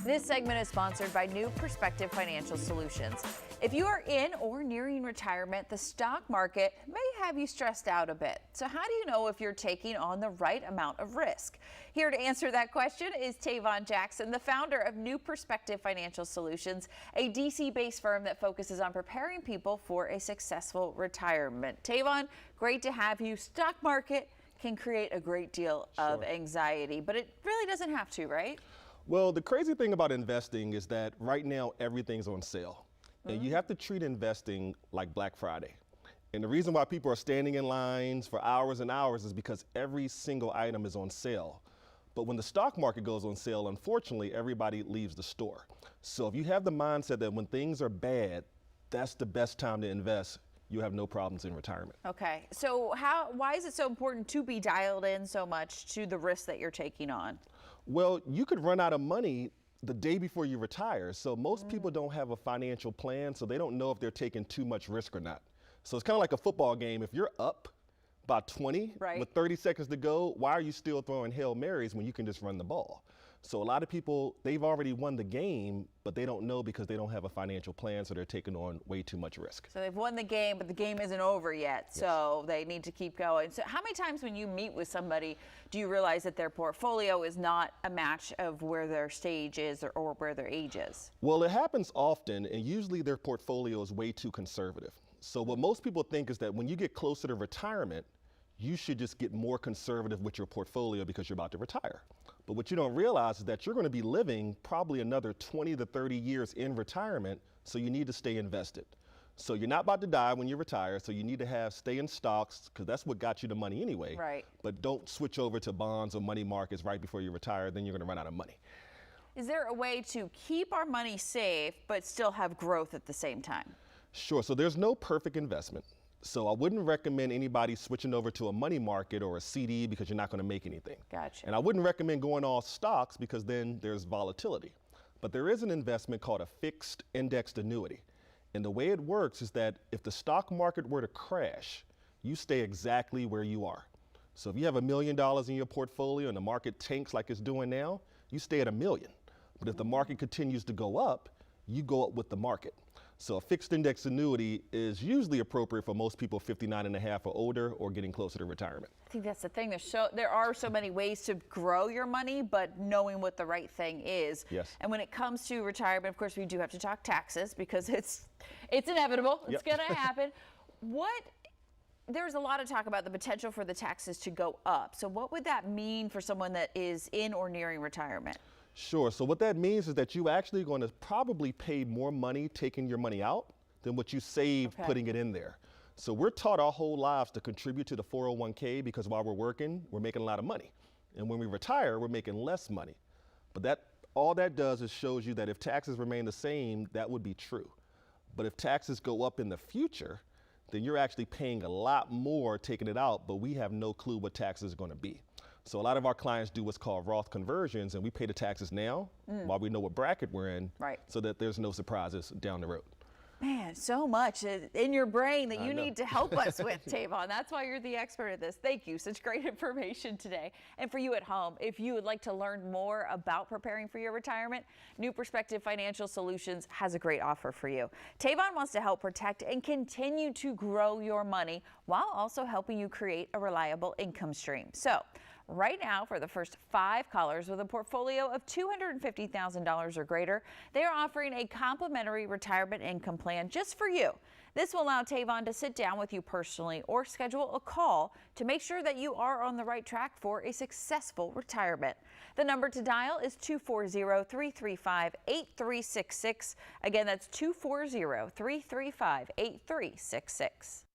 This segment is sponsored by New Perspective Financial Solutions. If you are in or nearing retirement, the stock market may have you stressed out a bit. So how do you know if you're taking on the right amount of risk? Here to answer that question is Tayvon Jackson, the founder of New Perspective Financial Solutions, a DC-based firm that focuses on preparing people for a successful retirement. Tayvon, great to have you. Stock market can create a great deal of anxiety, but it really doesn't have to, right? Well, the crazy thing about investing is that right now everything's on sale. And you have to treat investing like Black Friday. And the reason why people are standing in lines for hours and hours is because every single item is on sale. But when the stock market goes on sale, unfortunately, everybody leaves the store. So if you have the mindset that when things are bad, that's the best time to invest, you have no problems in retirement. Okay, so why is it so important to be dialed in so much to the risk that you're taking on? Well, you could run out of money the day before you retire. So most people don't have a financial plan, so they don't know if they're taking too much risk or not. So it's kind of like a football game. If you're up by 20 with 30 seconds to go, why are you still throwing Hail Marys when you can just run the ball? So a lot of people, they've already won the game, but they don't know because they don't have a financial plan, so they're taking on way too much risk. So they've won the game, but the game isn't over yet, so they need to keep going. So how many times when you meet with somebody do you realize that their portfolio is not a match of where their stage is or where their age is? Well, it happens often, and usually their portfolio is way too conservative. So what most people think is that when you get closer to retirement, you should just get more conservative with your portfolio because you're about to retire. But what you don't realize is that you're going to be living probably another 20 to 30 years in retirement, so you need to stay invested. So you're not about to die when you retire, so you need to stay in stocks because that's what got you the money anyway. Right. But don't switch over to bonds or money markets right before you retire, then you're going to run out of money. Is there a way to keep our money safe but still have growth at the same time? Sure, so there's no perfect investment. So I wouldn't recommend anybody switching over to a money market or a CD because you're not going to make anything. Gotcha. And I wouldn't recommend going all stocks because then there's volatility. But there is an investment called a fixed indexed annuity. And the way it works is that if the stock market were to crash, you stay exactly where you are. So if you have $1 million in your portfolio and the market tanks like it's doing now, you stay at $1 million. But if the market continues to go up, you go up with the market. So a fixed index annuity is usually appropriate for most people 59 and a half or older or getting closer to retirement. I think that's the thing. There are so many ways to grow your money, but knowing what the right thing is. Yes. And when it comes to retirement, of course, we do have to talk taxes because it's inevitable. It's going to happen. There's a lot of talk about the potential for the taxes to go up. So what would that mean for someone that is in or nearing retirement? Sure. So what that means is that you're actually going to probably pay more money taking your money out than what you saved putting it in there. So we're taught our whole lives to contribute to the 401k because while we're working, we're making a lot of money. And when we retire, we're making less money. But all that does is shows you that if taxes remain the same, that would be true. But if taxes go up in the future, then you're actually paying a lot more taking it out, but we have no clue what taxes are going to be. So a lot of our clients do what's called Roth conversions, and we pay the taxes now while we know what bracket we're in, so that there's no surprises down the road. Man, so much in your brain that you need to help us with, Tayvon. That's why you're the expert at this. Thank you. Such great information today. And for you at home, if you would like to learn more about preparing for your retirement, New Perspective Financial Solutions has a great offer for you. Tayvon wants to help protect and continue to grow your money while also helping you create a reliable income stream. So right now, for the first 5 callers with a portfolio of $250,000 or greater, they are offering a complimentary retirement income plan just for you. This will allow Tayvon to sit down with you personally or schedule a call to make sure that you are on the right track for a successful retirement. The number to dial is 240-335-8366. Again, that's 240-335-8366.